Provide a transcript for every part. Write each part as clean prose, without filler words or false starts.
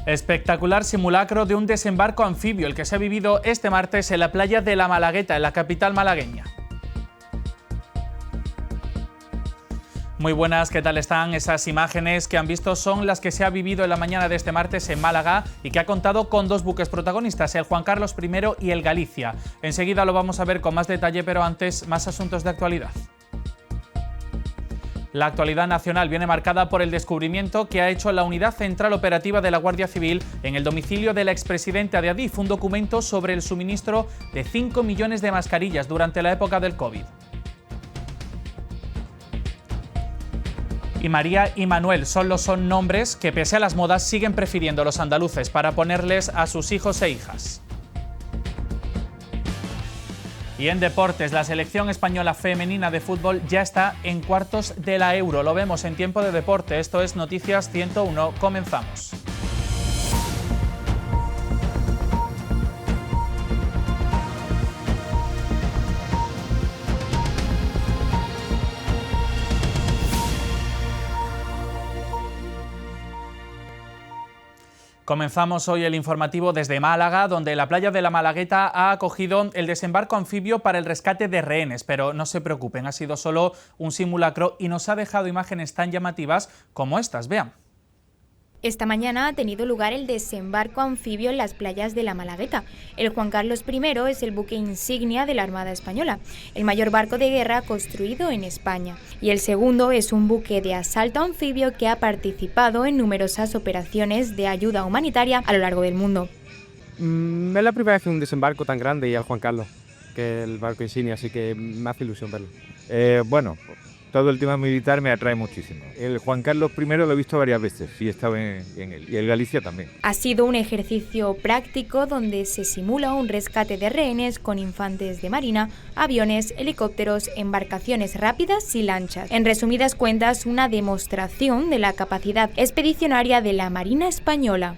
Espectacular simulacro de un desembarco anfibio, el que se ha vivido este martes en la playa de La Malagueta, en la capital malagueña. Muy buenas, ¿qué tal están? Esas imágenes que han visto son las que se ha vivido en la mañana de este martes en Málaga y que ha contado con dos buques protagonistas, el Juan Carlos I y el Galicia. Enseguida lo vamos a ver con más detalle, pero antes más asuntos de actualidad. La actualidad nacional viene marcada por el descubrimiento que ha hecho la Unidad Central Operativa de la Guardia Civil en el domicilio de la expresidenta de Adif, un documento sobre el suministro de 5 millones de mascarillas durante la época del COVID. Y María y Manuel son nombres que, pese a las modas, siguen prefiriendo los andaluces para ponerles a sus hijos e hijas. Y en deportes, la selección española femenina de fútbol ya está en cuartos de la Euro. Lo vemos en Tiempo de Deporte. Esto es Noticias 101. Comenzamos. Comenzamos hoy el informativo desde Málaga, donde la playa de La Malagueta ha acogido el desembarco anfibio para el rescate de rehenes. Pero no se preocupen, ha sido solo un simulacro y nos ha dejado imágenes tan llamativas como estas. Vean. Esta mañana ha tenido lugar el desembarco anfibio en las playas de La Malagueta. El Juan Carlos I es el buque insignia de la Armada Española, el mayor barco de guerra construido en España. Y el segundo es un buque de asalto anfibio que ha participado en numerosas operaciones de ayuda humanitaria a lo largo del mundo. Es la primera vez que un desembarco tan grande y al Juan Carlos, que es el barco insignia, así que me hace ilusión verlo. Todo el tema militar me atrae muchísimo. El Juan Carlos I lo he visto varias veces y he estado en él. Y el Galicia también. Ha sido un ejercicio práctico donde se simula un rescate de rehenes con infantes de marina, aviones, helicópteros, embarcaciones rápidas y lanchas. En resumidas cuentas, una demostración de la capacidad expedicionaria de la Marina Española.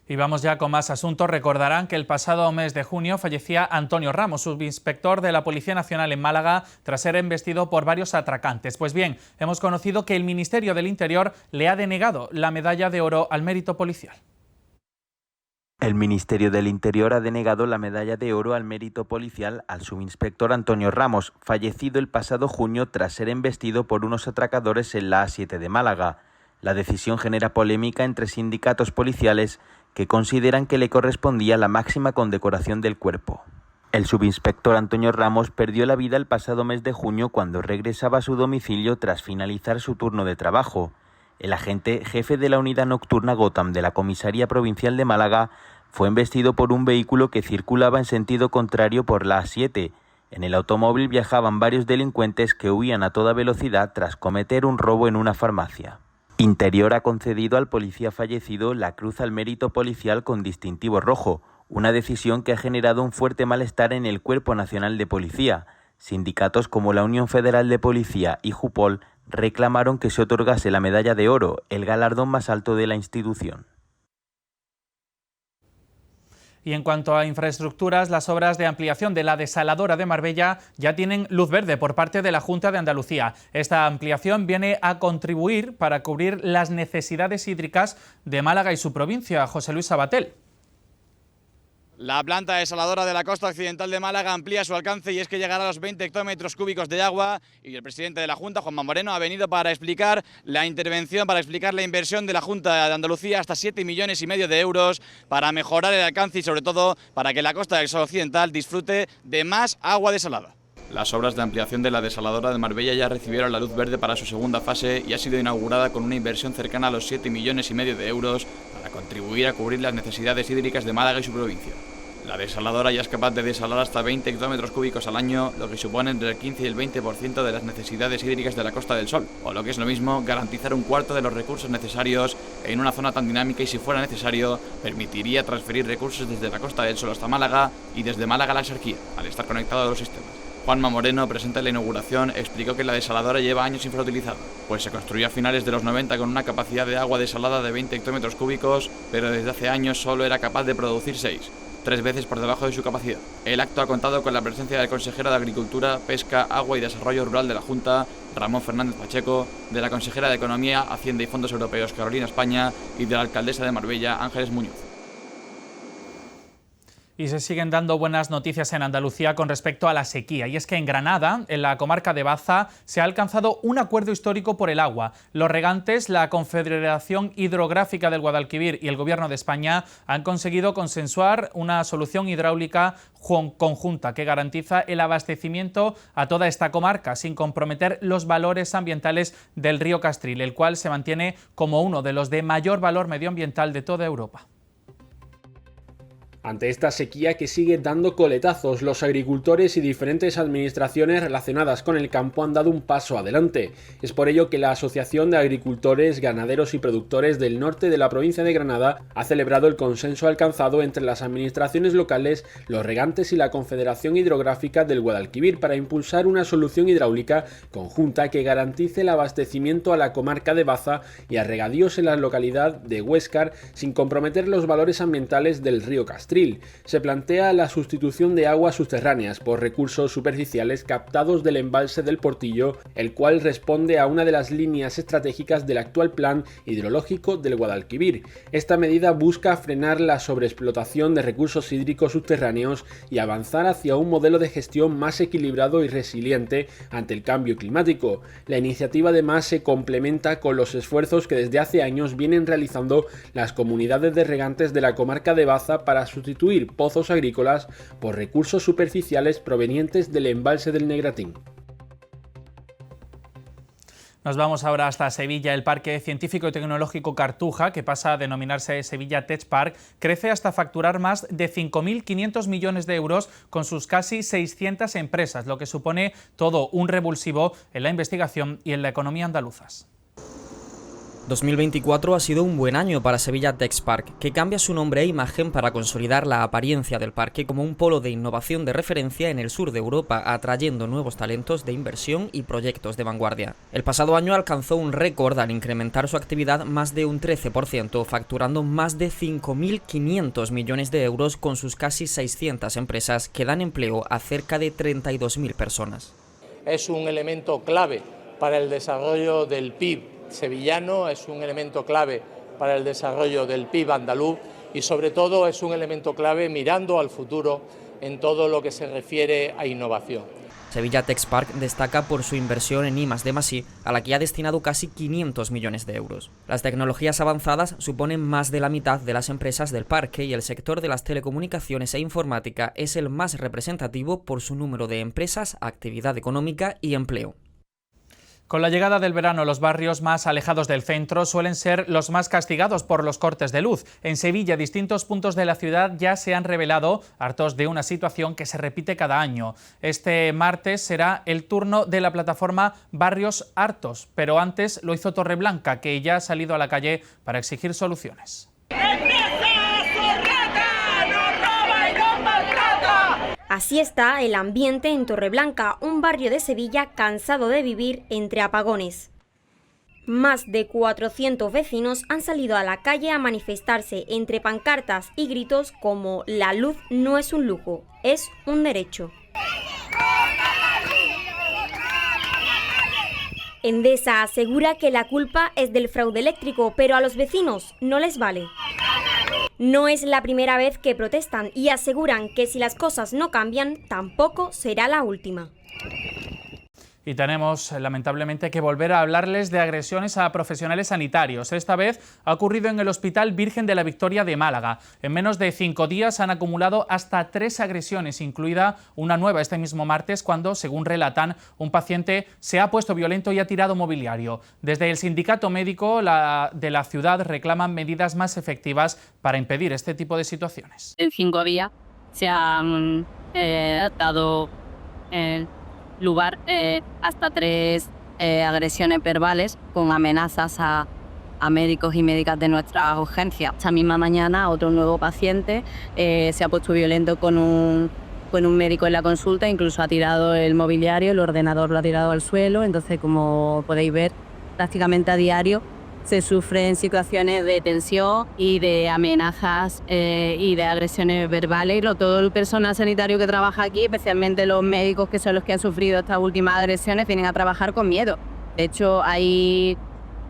Y vamos ya con más asuntos. Recordarán que el pasado mes de junio fallecía Antonio Ramos, subinspector de la Policía Nacional en Málaga, tras ser embestido por varios atracantes. Pues bien, hemos conocido que el Ministerio del Interior le ha denegado la medalla de oro al mérito policial. El Ministerio del Interior ha denegado la medalla de oro al mérito policial al subinspector Antonio Ramos, fallecido el pasado junio tras ser embestido por unos atracadores en la A7 de Málaga. La decisión genera polémica entre sindicatos policiales que consideran que le correspondía la máxima condecoración del cuerpo. El subinspector Antonio Ramos perdió la vida el pasado mes de junio cuando regresaba a su domicilio tras finalizar su turno de trabajo. El agente jefe de la unidad nocturna Gotham de la Comisaría Provincial de Málaga fue embestido por un vehículo que circulaba en sentido contrario por la A7. En el automóvil viajaban varios delincuentes que huían a toda velocidad tras cometer un robo en una farmacia. Interior ha concedido al policía fallecido la Cruz al Mérito Policial con distintivo rojo, una decisión que ha generado un fuerte malestar en el Cuerpo Nacional de Policía. Sindicatos como la Unión Federal de Policía y Jupol reclamaron que se otorgase la medalla de oro, el galardón más alto de la institución. Y en cuanto a infraestructuras, las obras de ampliación de la desaladora de Marbella ya tienen luz verde por parte de la Junta de Andalucía. Esta ampliación viene a contribuir para cubrir las necesidades hídricas de Málaga y su provincia. José Luis Sabatel. La planta desaladora de la costa occidental de Málaga amplía su alcance y es que llegará a los 20 hectómetros cúbicos de agua, y el presidente de la Junta, Juanma Moreno, ha venido para explicar la intervención, para explicar la inversión de la Junta de Andalucía, hasta 7,5 millones de euros, para mejorar el alcance y sobre todo para que la costa del Sol occidental disfrute de más agua desalada. Las obras de ampliación de la desaladora de Marbella ya recibieron la luz verde para su segunda fase y ha sido inaugurada con una inversión cercana a los 7,5 millones de euros para contribuir a cubrir las necesidades hídricas de Málaga y su provincia. La desaladora ya es capaz de desalar hasta 20 hectómetros cúbicos al año, lo que supone entre el 15 y el 20% de las necesidades hídricas de la Costa del Sol, o lo que es lo mismo, garantizar un cuarto de los recursos necesarios en una zona tan dinámica y, si fuera necesario, permitiría transferir recursos desde la Costa del Sol hasta Málaga y desde Málaga a la Axarquía, al estar conectado a los sistemas. Juanma Moreno, presente en la inauguración, explicó que la desaladora lleva años infrautilizada, pues se construyó a finales de los 90 con una capacidad de agua desalada de 20 hectómetros cúbicos, pero desde hace años solo era capaz de producir 6. 3 veces por debajo de su capacidad. El acto ha contado con la presencia del consejero de Agricultura, Pesca, Agua y Desarrollo Rural de la Junta, Ramón Fernández Pacheco, de la consejera de Economía, Hacienda y Fondos Europeos, Carolina España, y de la alcaldesa de Marbella, Ángeles Muñoz. Y se siguen dando buenas noticias en Andalucía con respecto a la sequía. Y es que en Granada, en la comarca de Baza, se ha alcanzado un acuerdo histórico por el agua. Los regantes, la Confederación Hidrográfica del Guadalquivir y el Gobierno de España han conseguido consensuar una solución hidráulica conjunta que garantiza el abastecimiento a toda esta comarca sin comprometer los valores ambientales del río Castril, el cual se mantiene como uno de los de mayor valor medioambiental de toda Europa. Ante esta sequía que sigue dando coletazos, los agricultores y diferentes administraciones relacionadas con el campo han dado un paso adelante. Es por ello que la Asociación de Agricultores, Ganaderos y Productores del norte de la provincia de Granada ha celebrado el consenso alcanzado entre las administraciones locales, los regantes y la Confederación Hidrográfica del Guadalquivir para impulsar una solución hidráulica conjunta que garantice el abastecimiento a la comarca de Baza y a regadíos en la localidad de Huéscar sin comprometer los valores ambientales del río Castril. Se plantea la sustitución de aguas subterráneas por recursos superficiales captados del embalse del Portillo, el cual responde a una de las líneas estratégicas del actual plan hidrológico del Guadalquivir. Esta medida busca frenar la sobreexplotación de recursos hídricos subterráneos y avanzar hacia un modelo de gestión más equilibrado y resiliente ante el cambio climático. La iniciativa además se complementa con los esfuerzos que desde hace años vienen realizando las comunidades de regantes de la comarca de Baza para sustituir pozos agrícolas por recursos superficiales provenientes del embalse del Negratín. Nos vamos ahora hasta Sevilla. El Parque Científico y Tecnológico Cartuja, que pasa a denominarse Sevilla Tech Park, crece hasta facturar más de 5.500 millones de euros con sus casi 600 empresas, lo que supone todo un revulsivo en la investigación y en la economía andaluzas. 2024 ha sido un buen año para Sevilla Tech Park, que cambia su nombre e imagen para consolidar la apariencia del parque como un polo de innovación de referencia en el sur de Europa, atrayendo nuevos talentos de inversión y proyectos de vanguardia. El pasado año alcanzó un récord al incrementar su actividad más de un 13%, facturando más de 5.500 millones de euros con sus casi 600 empresas que dan empleo a cerca de 32.000 personas. Es un elemento clave para el desarrollo del PIB sevillano, es un elemento clave para el desarrollo del PIB andaluz y sobre todo es un elemento clave mirando al futuro en todo lo que se refiere a innovación. Sevilla Tech Park destaca por su inversión en I+D+I, a la que ha destinado casi 500 millones de euros. Las tecnologías avanzadas suponen más de la mitad de las empresas del parque y el sector de las telecomunicaciones e informática es el más representativo por su número de empresas, actividad económica y empleo. Con la llegada del verano, los barrios más alejados del centro suelen ser los más castigados por los cortes de luz. En Sevilla, distintos puntos de la ciudad ya se han revelado hartos de una situación que se repite cada año. Este martes será el turno de la plataforma Barrios Hartos, pero antes lo hizo Torreblanca, que ya ha salido a la calle para exigir soluciones. Así está el ambiente en Torreblanca, un barrio de Sevilla cansado de vivir entre apagones. Más de 400 vecinos han salido a la calle a manifestarse entre pancartas y gritos como «La luz no es un lujo, es un derecho». Endesa asegura que la culpa es del fraude eléctrico, pero a los vecinos no les vale. No es la primera vez que protestan y aseguran que si las cosas no cambian, tampoco será la última. Y tenemos, lamentablemente, que volver a hablarles de agresiones a profesionales sanitarios. Esta vez ha ocurrido en el Hospital Virgen de la Victoria de Málaga. En menos de 5 días han acumulado hasta 3 agresiones, incluida una nueva este mismo martes, cuando, según relatan, un paciente se ha puesto violento y ha tirado mobiliario. Desde el sindicato médico de la ciudad reclaman medidas más efectivas para impedir este tipo de situaciones. En 5 días se han dado lugar hasta 3 agresiones verbales con amenazas a médicos y médicas de nuestra urgencia. Esta misma mañana otro nuevo paciente se ha puesto violento con un médico en la consulta, incluso ha tirado el mobiliario, el ordenador lo ha tirado al suelo. Entonces, como podéis ver, prácticamente a diario se sufren situaciones de tensión y de amenazas y de agresiones verbales. Todo el personal sanitario que trabaja aquí, especialmente los médicos que son los que han sufrido estas últimas agresiones, vienen a trabajar con miedo. De hecho, hay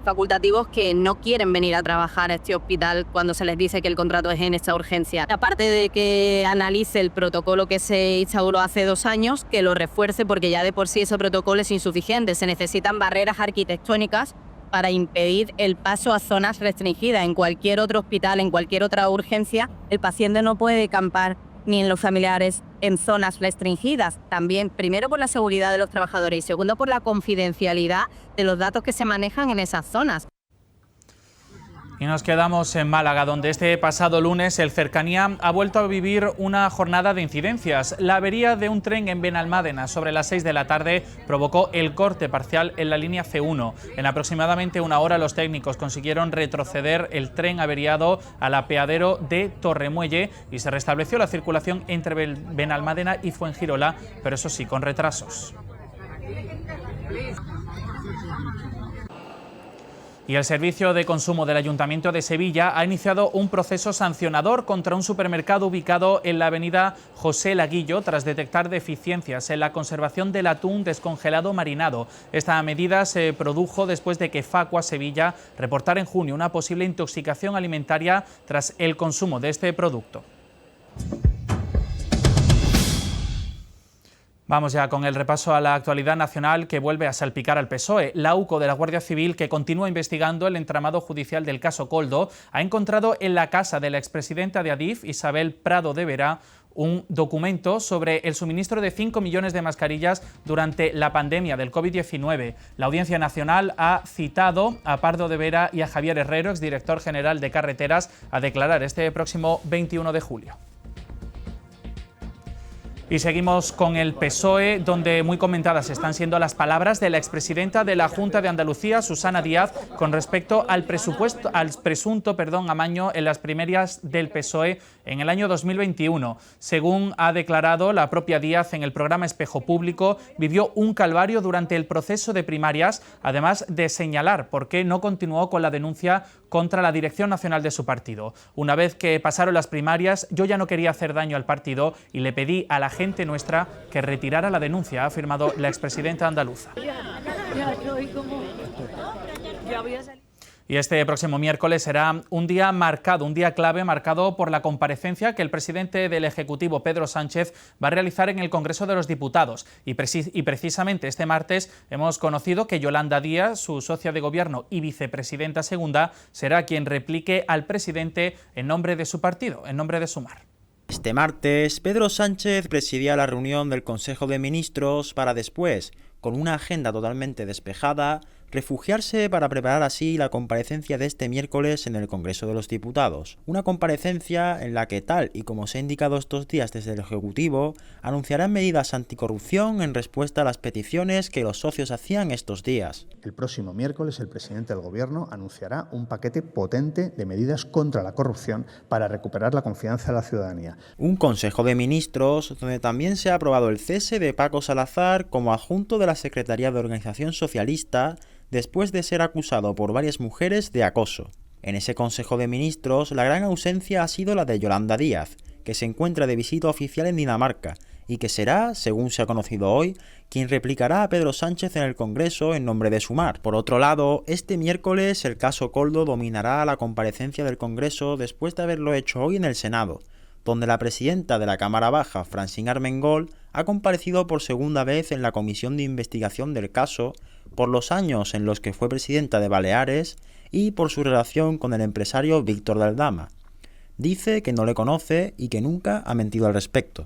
facultativos que no quieren venir a trabajar a este hospital cuando se les dice que el contrato es en esta urgencia. Aparte de que analice el protocolo que se instauró hace 2 años, que lo refuerce, porque ya de por sí ese protocolo es insuficiente. Se necesitan barreras arquitectónicas para impedir el paso a zonas restringidas. En cualquier otro hospital, en cualquier otra urgencia, el paciente no puede acampar ni en los familiares en zonas restringidas. También, primero, por la seguridad de los trabajadores y segundo, por la confidencialidad de los datos que se manejan en esas zonas. Y nos quedamos en Málaga, donde este pasado lunes el Cercanía ha vuelto a vivir una jornada de incidencias. La avería de un tren en Benalmádena sobre las 6 de la tarde provocó el corte parcial en la línea C1. En aproximadamente 1 hora los técnicos consiguieron retroceder el tren averiado al apeadero de Torremuelle y se restableció la circulación entre Benalmádena y Fuengirola, pero eso sí, con retrasos. Y el Servicio de Consumo del Ayuntamiento de Sevilla ha iniciado un proceso sancionador contra un supermercado ubicado en la avenida José Laguillo tras detectar deficiencias en la conservación del atún descongelado marinado. Esta medida se produjo después de que Facua Sevilla reportara en junio una posible intoxicación alimentaria tras el consumo de este producto. Vamos ya con el repaso a la actualidad nacional que vuelve a salpicar al PSOE. La UCO de la Guardia Civil, que continúa investigando el entramado judicial del caso Koldo, ha encontrado en la casa de la expresidenta de Adif, Isabel Prado de Vera, un documento sobre el suministro de 5 millones de mascarillas durante la pandemia del COVID-19. La Audiencia Nacional ha citado a Pardo de Vera y a Javier Herrero, exdirector general de Carreteras, a declarar este próximo 21 de julio. Y seguimos con el PSOE, donde muy comentadas están siendo las palabras de la expresidenta de la Junta de Andalucía, Susana Díaz, con respecto al presunto amaño en las primarias del PSOE en el año 2021. Según ha declarado la propia Díaz en el programa Espejo Público, vivió un calvario durante el proceso de primarias, además de señalar por qué no continuó con la denuncia contra la dirección nacional de su partido. Una vez que pasaron las primarias, yo ya no quería hacer daño al partido y le pedí a la gente nuestra que retirara la denuncia, ha afirmado la expresidenta andaluza. Y este próximo miércoles será un día clave marcado por la comparecencia que el presidente del Ejecutivo, Pedro Sánchez, va a realizar en el Congreso de los Diputados. Y precisamente este martes hemos conocido que Yolanda Díaz, su socia de gobierno y vicepresidenta segunda, será quien replique al presidente en nombre de su partido, en nombre de Sumar. Este martes, Pedro Sánchez presidía la reunión del Consejo de Ministros para después, con una agenda totalmente despejada, refugiarse para preparar así la comparecencia de este miércoles en el Congreso de los Diputados. Una comparecencia en la que, tal y como se ha indicado estos días desde el Ejecutivo, anunciarán medidas anticorrupción en respuesta a las peticiones que los socios hacían estos días. El próximo miércoles el presidente del Gobierno anunciará un paquete potente de medidas contra la corrupción para recuperar la confianza de la ciudadanía. Un Consejo de Ministros donde también se ha aprobado el cese de Paco Salazar como adjunto de la Secretaría de Organización Socialista, después de ser acusado por varias mujeres de acoso. En ese Consejo de Ministros, la gran ausencia ha sido la de Yolanda Díaz, que se encuentra de visita oficial en Dinamarca y que será, según se ha conocido hoy, quien replicará a Pedro Sánchez en el Congreso en nombre de Sumar. Por otro lado, este miércoles el caso Koldo dominará la comparecencia del Congreso después de haberlo hecho hoy en el Senado, donde la presidenta de la Cámara Baja, Francine Armengol, ha comparecido por segunda vez en la comisión de investigación del caso por los años en los que fue presidenta de Baleares y por su relación con el empresario Víctor de Aldama. Dice que no le conoce y que nunca ha mentido al respecto.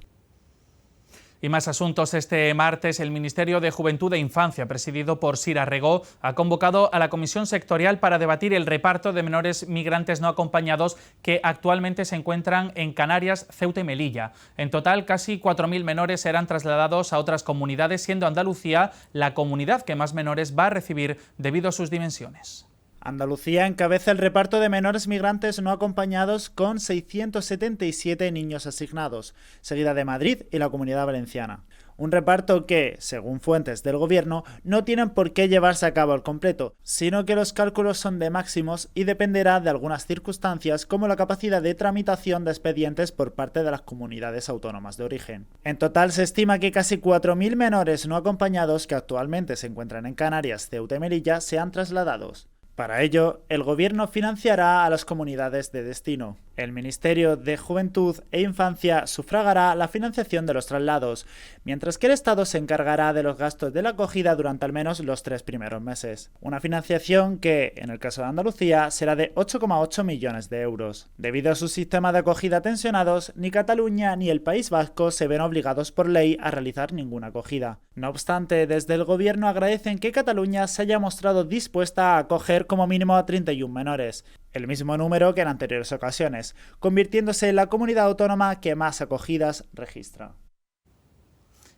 Y más asuntos. Este martes el Ministerio de Juventud e Infancia, presidido por Sira Regó, ha convocado a la Comisión Sectorial para debatir el reparto de menores migrantes no acompañados que actualmente se encuentran en Canarias, Ceuta y Melilla. En total, casi 4.000 menores serán trasladados a otras comunidades, siendo Andalucía la comunidad que más menores va a recibir debido a sus dimensiones. Andalucía encabeza el reparto de menores migrantes no acompañados con 677 niños asignados, seguida de Madrid y la Comunidad Valenciana. Un reparto que, según fuentes del gobierno, no tienen por qué llevarse a cabo al completo, sino que los cálculos son de máximos y dependerá de algunas circunstancias como la capacidad de tramitación de expedientes por parte de las comunidades autónomas de origen. En total se estima que casi 4.000 menores no acompañados que actualmente se encuentran en Canarias, Ceuta y Melilla sean trasladados. Para ello, el gobierno financiará a las comunidades de destino. El Ministerio de Juventud e Infancia sufragará la financiación de los traslados, mientras que el Estado se encargará de los gastos de la acogida durante al menos los 3 primeros meses. Una financiación que, en el caso de Andalucía, será de 8,8 millones de euros. Debido a sus sistemas de acogida tensionados, ni Cataluña ni el País Vasco se ven obligados por ley a realizar ninguna acogida. No obstante, desde el gobierno agradecen que Cataluña se haya mostrado dispuesta a acoger como mínimo a 31 menores, el mismo número que en anteriores ocasiones, convirtiéndose en la comunidad autónoma que más acogidas registra.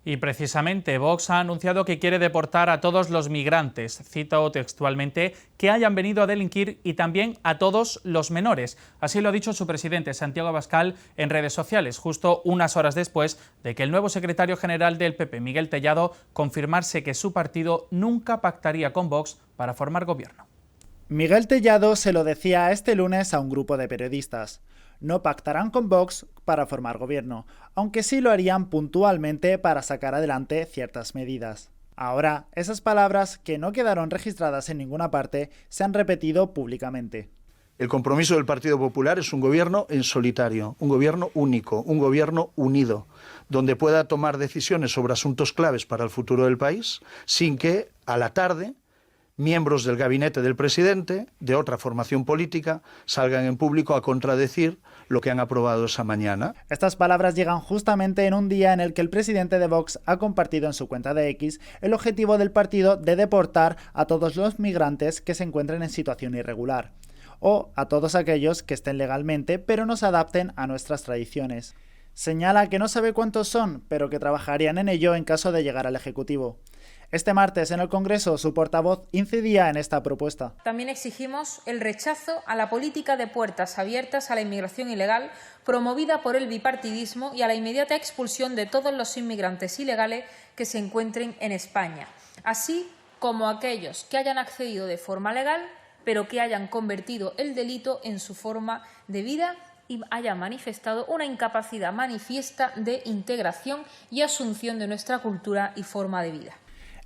Y precisamente Vox ha anunciado que quiere deportar a todos los migrantes, cito textualmente, que hayan venido a delinquir y también a todos los menores. Así lo ha dicho su presidente Santiago Abascal en redes sociales, justo unas horas después de que el nuevo secretario general del PP, Miguel Tellado, confirmase que su partido nunca pactaría con Vox para formar gobierno. Miguel Tellado se lo decía este lunes a un grupo de periodistas. No pactarán con Vox para formar gobierno, aunque sí lo harían puntualmente para sacar adelante ciertas medidas. Ahora, esas palabras, que no quedaron registradas en ninguna parte, se han repetido públicamente. El compromiso del Partido Popular es un gobierno en solitario, un gobierno único, un gobierno unido, donde pueda tomar decisiones sobre asuntos claves para el futuro del país, sin que, a la tarde, miembros del gabinete del presidente, de otra formación política, salgan en público a contradecir lo que han aprobado esa mañana. Estas palabras llegan justamente en un día en el que el presidente de Vox ha compartido en su cuenta de X el objetivo del partido de deportar a todos los migrantes que se encuentren en situación irregular, o a todos aquellos que estén legalmente pero no se adapten a nuestras tradiciones. Señala que no sabe cuántos son, pero que trabajarían en ello en caso de llegar al Ejecutivo. Este martes en el Congreso su portavoz incidía en esta propuesta. También exigimos el rechazo a la política de puertas abiertas a la inmigración ilegal promovida por el bipartidismo y a la inmediata expulsión de todos los inmigrantes ilegales que se encuentren en España, así como aquellos que hayan accedido de forma legal pero que hayan convertido el delito en su forma de vida y hayan manifestado una incapacidad manifiesta de integración y asunción de nuestra cultura y forma de vida.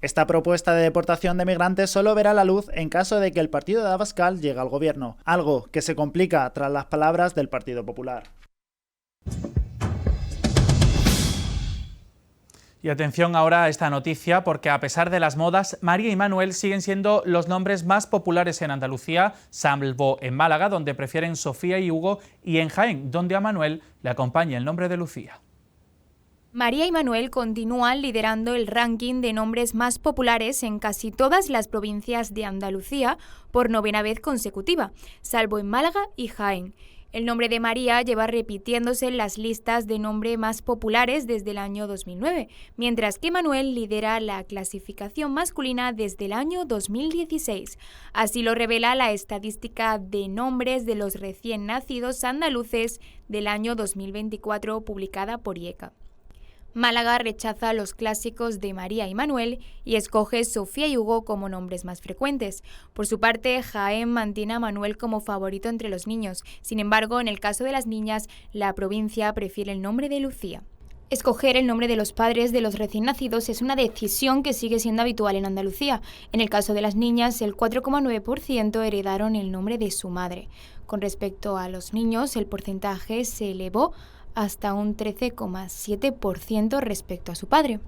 Esta propuesta de deportación de migrantes solo verá la luz en caso de que el partido de Abascal llegue al gobierno, algo que se complica tras las palabras del Partido Popular. Y atención ahora a esta noticia, porque a pesar de las modas, María y Manuel siguen siendo los nombres más populares en Andalucía, salvo en Málaga, donde prefieren Sofía y Hugo, y en Jaén, donde a Manuel le acompaña el nombre de Lucía. María y Manuel continúan liderando el ranking de nombres más populares en casi todas las provincias de Andalucía por 9ª vez consecutiva, salvo en Málaga y Jaén. El nombre de María lleva repitiéndose en las listas de nombre más populares desde el año 2009, mientras que Manuel lidera la clasificación masculina desde el año 2016. Así lo revela la estadística de nombres de los recién nacidos andaluces del año 2024 publicada por IECA. Málaga rechaza los clásicos de María y Manuel y escoge Sofía y Hugo como nombres más frecuentes. Por su parte, Jaén mantiene a Manuel como favorito entre los niños. Sin embargo, en el caso de las niñas, la provincia prefiere el nombre de Lucía. Escoger el nombre de los padres de los recién nacidos es una decisión que sigue siendo habitual en Andalucía. En el caso de las niñas, el 4,9% heredaron el nombre de su madre. Con respecto a los niños, el porcentaje se elevó hasta un 13,7% respecto a su padre.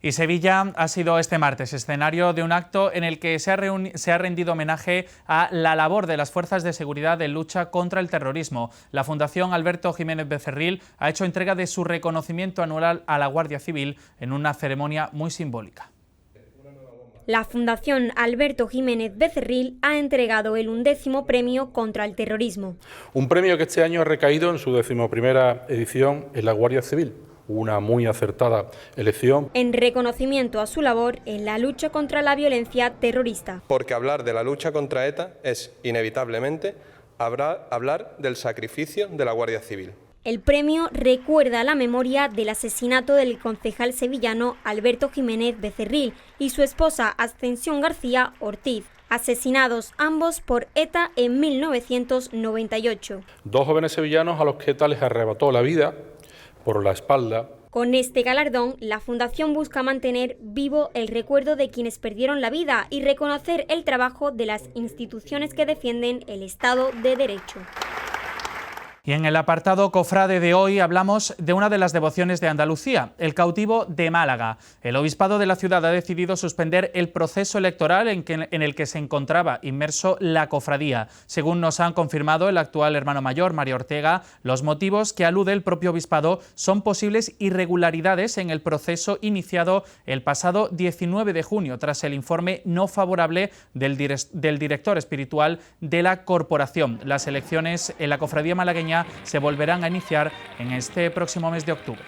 Y Sevilla ha sido este martes escenario de un acto en el que se ha rendido homenaje a la labor de las fuerzas de seguridad en lucha contra el terrorismo. La Fundación Alberto Jiménez Becerril ha hecho entrega de su reconocimiento anual a la Guardia Civil en una ceremonia muy simbólica. La Fundación Alberto Jiménez Becerril ha entregado el 11º premio contra el terrorismo. Un premio que este año ha recaído en su 11ª edición en la Guardia Civil, una muy acertada elección. En reconocimiento a su labor en la lucha contra la violencia terrorista. Porque hablar de la lucha contra ETA es, inevitablemente, hablar del sacrificio de la Guardia Civil. El premio recuerda la memoria del asesinato del concejal sevillano Alberto Jiménez Becerril y su esposa Ascensión García Ortiz, asesinados ambos por ETA en 1998. Dos jóvenes sevillanos a los que ETA les arrebató la vida por la espalda. Con este galardón, la Fundación busca mantener vivo el recuerdo de quienes perdieron la vida y reconocer el trabajo de las instituciones que defienden el Estado de Derecho. Y en el apartado cofrade de hoy hablamos de una de las devociones de Andalucía, el cautivo de Málaga. El obispado de la ciudad ha decidido suspender el proceso electoral en el que se encontraba inmerso la cofradía. Según nos han confirmado el actual hermano mayor, Mario Ortega, los motivos que alude el propio obispado son posibles irregularidades en el proceso iniciado el pasado 19 de junio, tras el informe no favorable del director espiritual de la corporación. Las elecciones en la cofradía malagueña se volverán a iniciar en este próximo mes de octubre.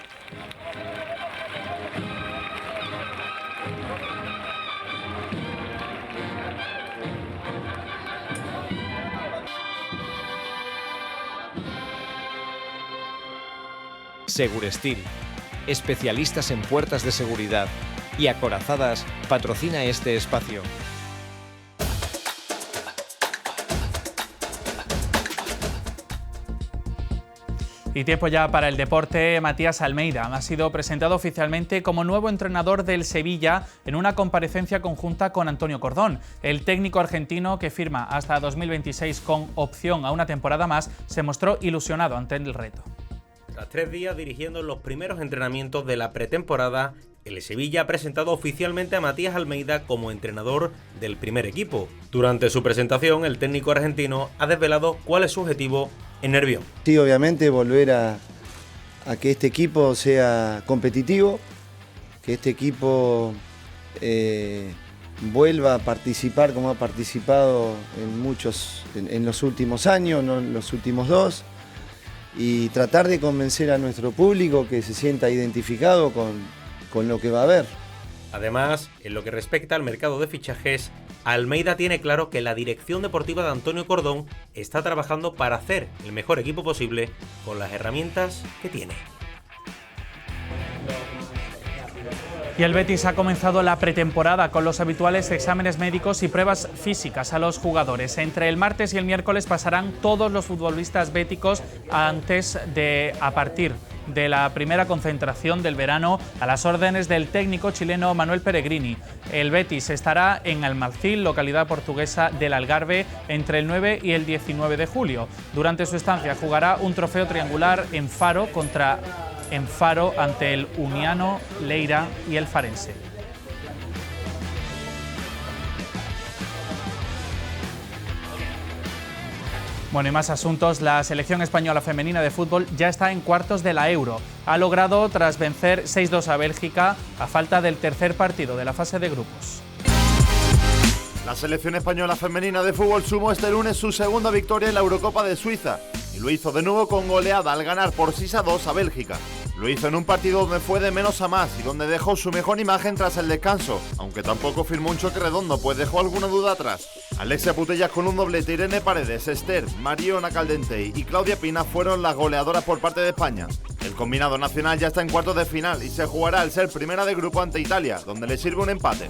Segurestil, especialistas en puertas de seguridad y Acorazadas patrocina este espacio. Y tiempo ya para el deporte. Matías Almeida ha sido presentado oficialmente como nuevo entrenador del Sevilla en una comparecencia conjunta con Antonio Cordón. El técnico argentino, que firma hasta 2026 con opción a una temporada más, se mostró ilusionado ante el reto. Tras 3 días dirigiendo los primeros entrenamientos de la pretemporada, el Sevilla ha presentado oficialmente a Matías Almeida como entrenador del primer equipo. Durante su presentación, el técnico argentino ha desvelado cuál es su objetivo en Nervión. Sí, obviamente volver a que este equipo sea competitivo, que este equipo vuelva a participar como ha participado en los últimos años, no en los últimos 2, y tratar de convencer a nuestro público que se sienta identificado con lo que va a haber. Además, en lo que respecta al mercado de fichajes, Almeida tiene claro que la dirección deportiva de Antonio Cordón está trabajando para hacer el mejor equipo posible con las herramientas que tiene. Y el Betis ha comenzado la pretemporada con los habituales exámenes médicos y pruebas físicas a los jugadores. Entre el martes y el miércoles pasarán todos los futbolistas béticos a partir de la primera concentración del verano a las órdenes del técnico chileno Manuel Pellegrini. El Betis estará en Almarcil, localidad portuguesa del Algarve, entre el 9 y el 19 de julio. Durante su estancia jugará un trofeo triangular en Faro ante el Uniano, Leira y el Farense. Bueno, y más asuntos. La selección española femenina de fútbol ya está en cuartos de la Euro. Ha logrado, tras vencer 6-2 a Bélgica, a falta del tercer partido de la fase de grupos. La selección española femenina de fútbol sumó este lunes su segunda victoria en la Eurocopa de Suiza y lo hizo de nuevo con goleada al ganar por 6-2 a Bélgica. Lo hizo en un partido donde fue de menos a más y donde dejó su mejor imagen tras el descanso, aunque tampoco firmó un choque redondo, pues dejó alguna duda atrás. Alexia Putellas con un doblete, Irene Paredes, Esther, Mariona Caldentey y Claudia Pina fueron las goleadoras por parte de España. El combinado nacional ya está en cuartos de final y se jugará al ser primera de grupo ante Italia, donde le sirve un empate.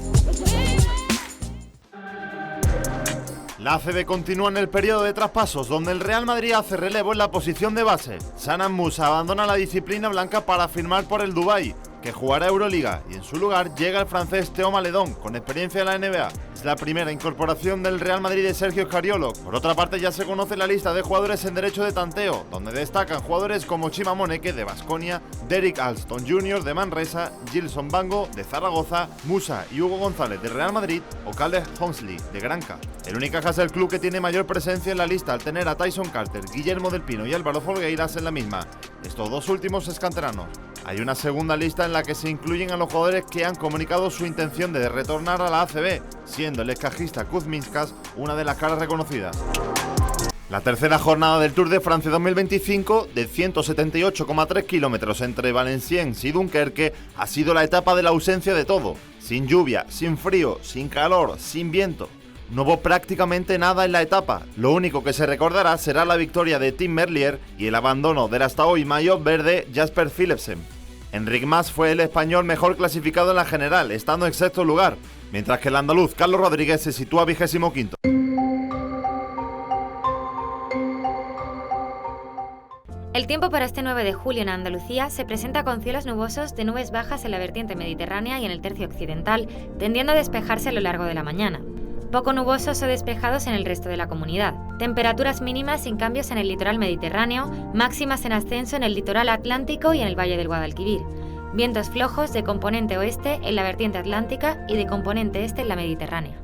La ACB continúa en el periodo de traspasos, donde el Real Madrid hace relevo en la posición de base. Sanan Musa abandona la disciplina blanca para firmar por el Dubái, que jugará Euroliga, y en su lugar llega el francés Théo Maledon, con experiencia en la NBA. Es la primera incorporación del Real Madrid de Sergio Scariolo. Por otra parte, ya se conoce la lista de jugadores en derecho de tanteo, donde destacan jugadores como Chima Moneke de Baskonia, Derek Alston Jr. de Manresa, Gilson Bango de Zaragoza, Musa y Hugo González de Real Madrid o Caleb Honsley de Granca. El única casa del club que tiene mayor presencia en la lista al tener a Tyson Carter, Guillermo del Pino y Álvaro Folgueiras en la misma. Estos dos últimos es canteranos. Hay una segunda lista en la que se incluyen a los jugadores que han comunicado su intención de retornar a la ACB, siendo el excajista Kuzminskas una de las caras reconocidas. La tercera jornada del Tour de Francia 2025, de 178,3 kilómetros entre Valenciennes y Dunkerque, ha sido la etapa de la ausencia de todo. Sin lluvia, sin frío, sin calor, sin viento. no hubo prácticamente nada en la etapa. Lo único que se recordará será la victoria de Tim Merlier y el abandono del hasta hoy maillot verde Jasper Philipsen. Enric Mas fue el español mejor clasificado en la general, estando en sexto lugar, mientras que el andaluz Carlos Rodríguez se sitúa 25º. El tiempo para este 9 de julio en Andalucía se presenta con cielos nubosos de nubes bajas en la vertiente mediterránea y en el tercio occidental, tendiendo a despejarse a lo largo de la mañana. Poco nubosos o despejados en el resto de la comunidad. Temperaturas mínimas sin cambios en el litoral mediterráneo, máximas en ascenso en el litoral atlántico y en el valle del Guadalquivir. Vientos flojos de componente oeste en la vertiente atlántica y de componente este en la mediterránea.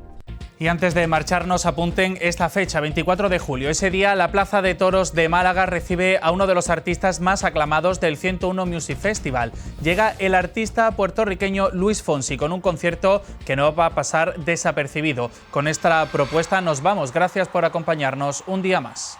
Y antes de marcharnos, apunten esta fecha, 24 de julio. Ese día, la Plaza de Toros de Málaga recibe a uno de los artistas más aclamados del 101 Music Festival. Llega el artista puertorriqueño Luis Fonsi con un concierto que no va a pasar desapercibido. Con esta propuesta nos vamos. Gracias por acompañarnos un día más.